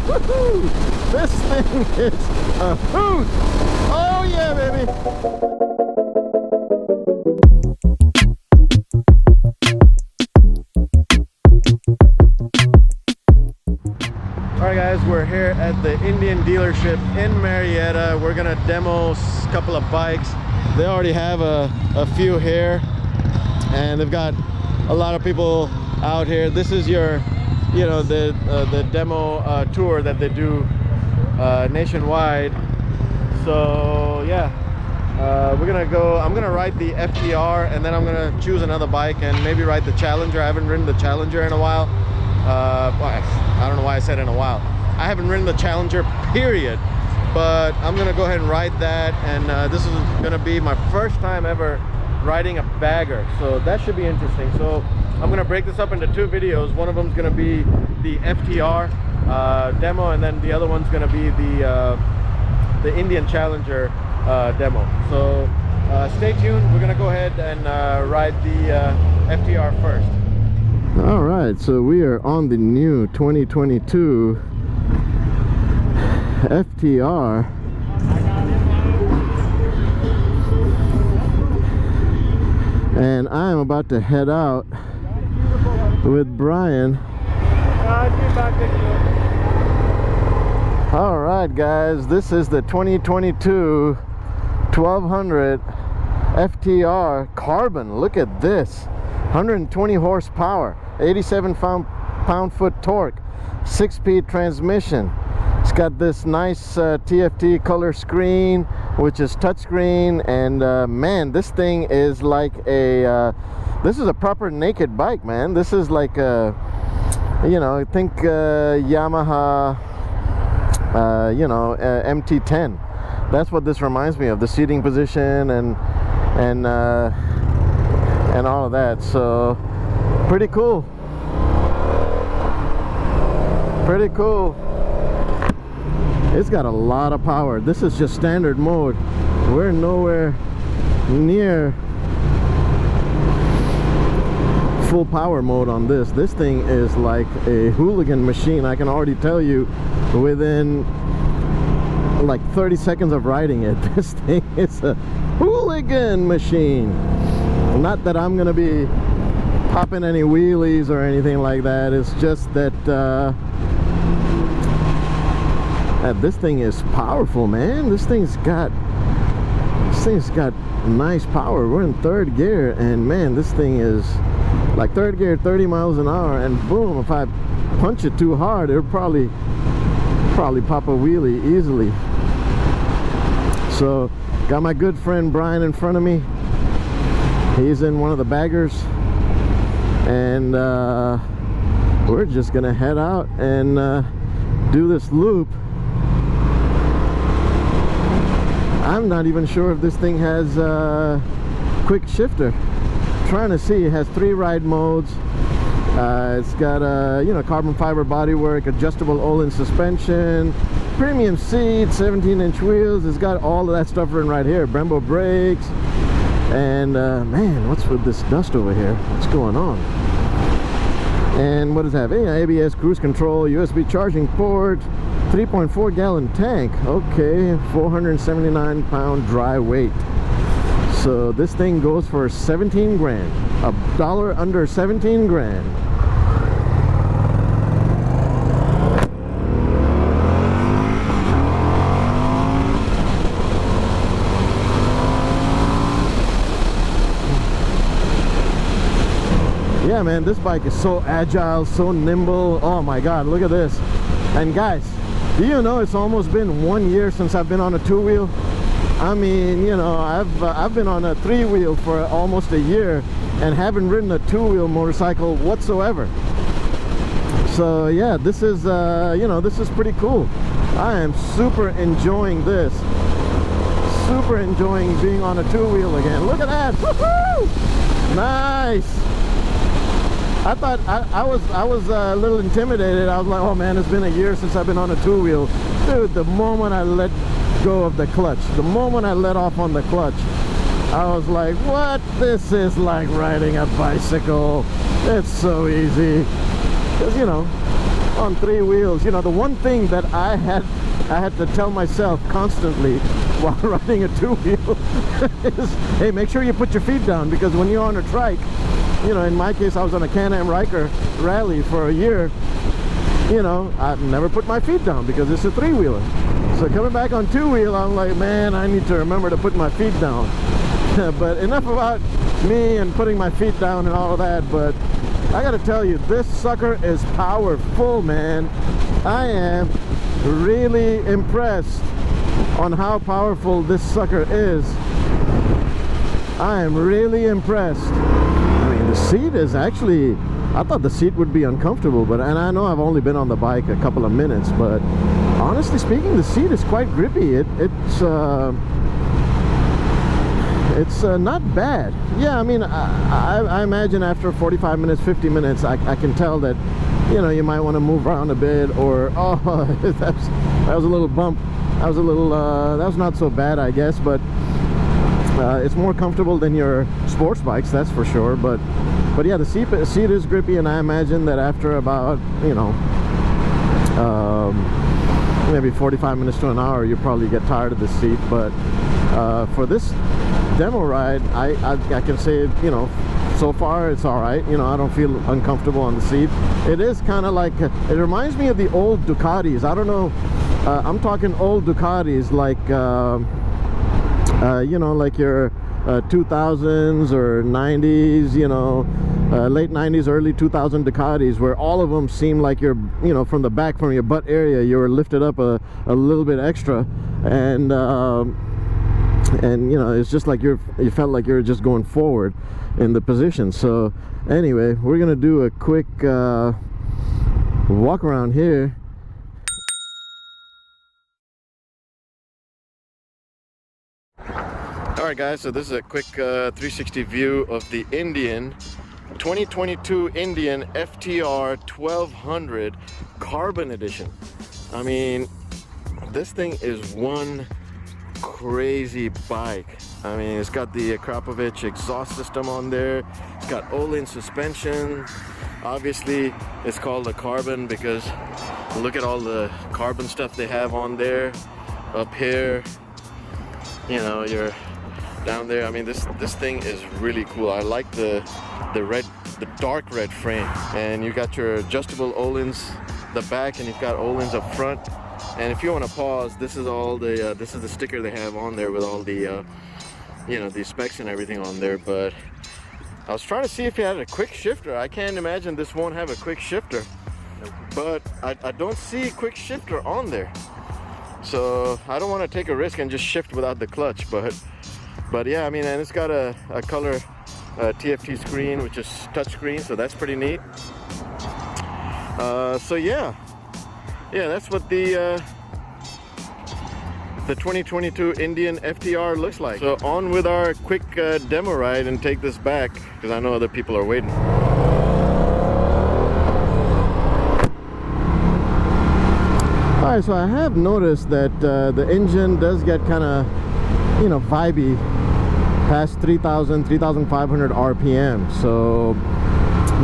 This thing is a hoot! Oh yeah, baby! Alright guys, we're here at the Indian dealership in Marietta. We're gonna demo a couple of bikes. They already have a few here, and they've got a lot of people out here. This is your, you know, the demo tour that they do nationwide. So yeah, we're gonna go. I'm gonna ride the FTR, and then I'm gonna choose another bike and maybe ride the Challenger. I haven't ridden the Challenger in a while. Well, I don't know why I said in a while. I haven't ridden the Challenger, period. But I'm gonna go ahead and ride that, and this is gonna be my first time ever riding a bagger, so that should be interesting. So I'm gonna break this up into two videos. One of them is gonna be the FTR demo, and then the other one's gonna be the Indian Challenger demo. So stay tuned. We're gonna go ahead and ride the FTR first. All right, so we are on the new 2022 FTR. And I'm about to head out with Brian. All right, guys, this is the 2022 1200 FTR Carbon. Look at this. 120 horsepower, 87 pound-foot torque, 6-speed transmission. It's got this nice TFT color screen, which is touchscreen, and man, this thing is like a this is a proper naked bike, man. This is like a, you know, I think Yamaha you know, MT-10. That's what this reminds me of, the seating position and all of that. So pretty cool, pretty cool. It's got a lot of power. This is just standard mode. We're nowhere near full power mode on this. This thing is like a hooligan machine. I can already tell you within like 30 seconds of riding it. This thing is a hooligan machine. Not that I'm gonna be popping any wheelies or anything like that. It's just that this thing is powerful, man. This thing's got nice power. We're in third gear, and man, this thing is like third gear, 30 miles an hour, and boom, if I punch it too hard, it'll probably pop a wheelie easily. So got my good friend Brian in front of me. He's in one of the baggers, and we're just gonna head out and do this loop. I'm not even sure if this thing has a quick shifter. Trying to see. It has 3 ride modes. It's got a, you know, carbon fiber bodywork, adjustable Olin suspension, premium seats, 17-inch wheels. It's got all of that stuff written right here. Brembo brakes. And man, what's with this dust over here? What's going on? And what does it have? ABS, cruise control, USB charging port, 3.4 gallon tank. Okay, 479 pound dry weight. So this thing goes for 17 grand. $1 under 17 grand. Yeah, man, this bike is so agile, so nimble. Oh my god, look at this. And guys, do you know it's almost been 1 year since I've been on a 2-wheel? I mean, you know, I've been on a 3-wheel for almost a year and haven't ridden a 2-wheel motorcycle whatsoever. So yeah, this is you know, this is pretty cool. I am super enjoying this. Super enjoying being on a 2-wheel again. Look at that. Woohoo! Nice. I thought I was a little intimidated. I was like, oh man, it's been a year since I've been on a 2-wheel. Dude, the moment I let go of the clutch, the moment I let off on the clutch, I was like, what? This is like riding a bicycle. It's so easy. Because, you know, on three wheels. You know, the one thing that I had to tell myself constantly while riding a two-wheel is, hey, make sure you put your feet down, because when you're on a trike, you know, in my case, I was on a Can-Am Riker rally for a year. You know, I never put my feet down because it's a three-wheeler. So coming back on two-wheel, I'm like, man, I need to remember to put my feet down. But enough about me and putting my feet down and all of that. But I gotta tell you, this sucker is powerful, man. I am really impressed on how powerful this sucker is. I am really impressed. I mean, the seat is actually, I thought the seat would be uncomfortable, but, and I know I've only been on the bike a couple of minutes, but honestly speaking, the seat is quite grippy. It's not bad. Yeah, I mean, I imagine after 45 minutes, 50 minutes, I can tell that, you know, you might want to move around a bit, or, oh, that was a little bump. That was a little, that was not so bad, I guess, but it's more comfortable than your sports bikes, that's for sure. But yeah, the seat is grippy, and I imagine that after about, you know, maybe 45 minutes to an hour, you probably get tired of the seat. But for this demo ride, I can say, you know, so far it's all right. You know, I don't feel uncomfortable on the seat. It is kind of like, it reminds me of the old Ducatis. I don't know, I'm talking old Ducatis, like you know, like your 2000s or 90s, you know, late 90s, early 2000 Ducatis, where all of them seem like you're, you know, from the back, from your butt area, you were lifted up a little bit extra, and you know, it's just like you felt like you were just going forward in the position. So anyway, we're gonna do a quick walk around here. Alright guys, so this is a quick 360 view of the Indian 2022 Indian FTR 1200 Carbon Edition. I mean, this thing is one crazy bike. I mean, it's got the Krapovich exhaust system on there. It's got Olin suspension. Obviously, it's called a Carbon because look at all the carbon stuff they have on there. Up here, you know, you're down there. I mean, this thing is really cool. I like the dark red frame, and you got your adjustable Olins the back, and you've got Olins up front. And if you want to pause, this is all the this is the sticker they have on there with all the you know, the specs and everything on there. But I was trying to see if it had a quick shifter. I can't imagine this won't have a quick shifter, but I don't see a quick shifter on there, so I don't want to take a risk and just shift without the clutch. But yeah, I mean, and it's got a color TFT screen, which is touch screen, so that's pretty neat. So yeah, that's what the 2022 Indian FTR looks like. So on with our quick demo ride and take this back, because I know other people are waiting. Alright, so I have noticed that the engine does get kind of, you know, vibey past 3,500 RPM, so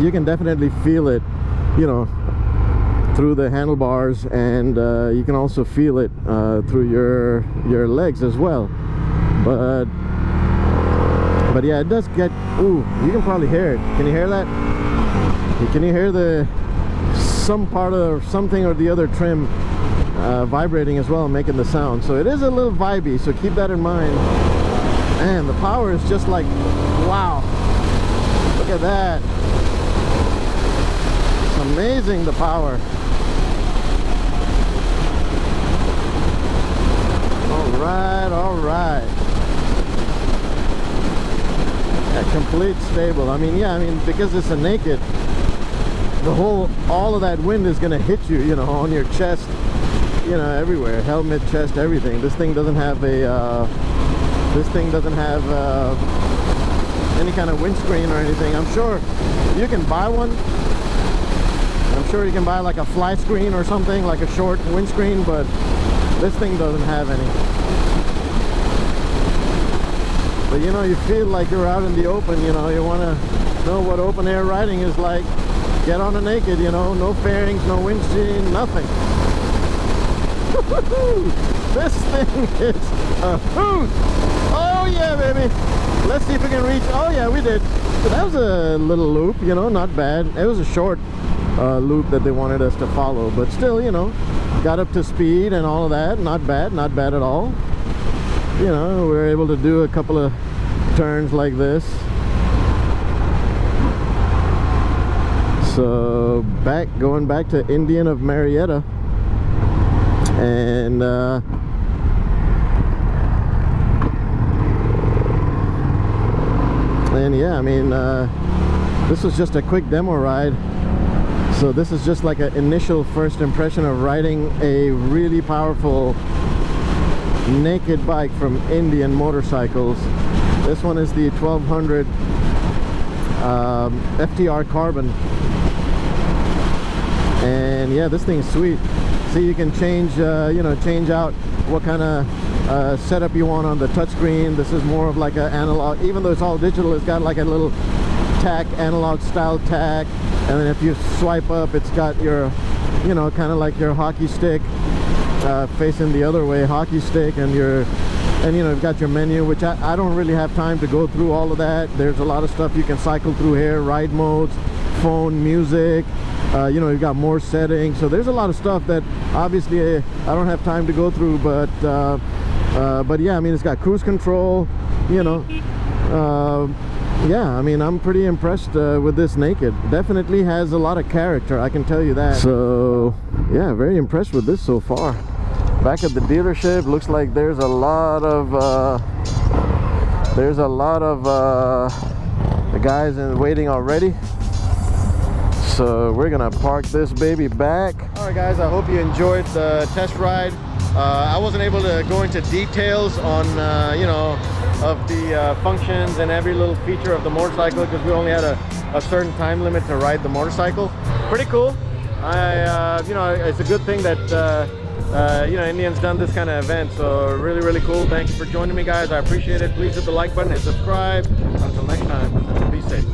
you can definitely feel it, you know, through the handlebars, and you can also feel it through your legs as well. But yeah, it does get, ooh, you can probably hear it. Can you hear that? Can you hear some part of something or the other trim vibrating as well, making the sound? So it is a little vibey, so keep that in mind. Man, the power is just like, wow, look at that. It's amazing, the power. All right. Yeah, complete stable. I mean, yeah, I mean, because it's a naked, all of that wind is gonna hit you, you know, on your chest, you know, everywhere, helmet, chest, everything. This thing doesn't have any kind of windscreen or anything. I'm sure you can buy one. I'm sure you can buy like a fly screen or something, like a short windscreen, but this thing doesn't have any. But you know, you feel like you're out in the open, you know, you want to know what open air riding is like. get on a naked, you know, no fairings, no windshield, nothing. This thing is a hoot. Oh yeah, baby. Let's see if we can reach. Oh yeah, we did. So that was a little loop, you know, not bad. It was a short loop that they wanted us to follow, but still, you know, got up to speed and all of that. Not bad at all. You know, we were able to do a couple of turns like this. So going back to Indian of Marietta, and yeah, I mean, this was just a quick demo ride. So this is just like an initial first impression of riding a really powerful naked bike from Indian Motorcycles. This one is the 1200 FTR Carbon, and yeah, this thing's sweet. See, you can change you know, change out what kind of setup you want on the touchscreen. This is more of like an analog, even though it's all digital. It's got like a little tack, analog style tack, and then if you swipe up, it's got your, you know, kind of like your hockey stick facing the other way, hockey stick, and you know, you've got your menu, which I don't really have time to go through all of that. There's a lot of stuff you can cycle through here, ride modes, phone, music, you know, you've got more settings. So there's a lot of stuff that obviously I don't have time to go through, but yeah, I mean, it's got cruise control, you know. Yeah, I mean, I'm pretty impressed with this naked. Definitely has a lot of character, I can tell you that. So yeah, very impressed with this so far. Back at the dealership, looks like there's a lot of the guys waiting already. So we're gonna park this baby back. All right, guys, I hope you enjoyed the test ride. I wasn't able to go into details on you know, of the functions and every little feature of the motorcycle, because we only had a certain time limit to ride the motorcycle. Pretty cool. You know, it's a good thing that you know, Indian's done this kind of event. So really cool. Thank you for joining me, guys. I appreciate it. Please hit the like button and subscribe. Until next time, be safe.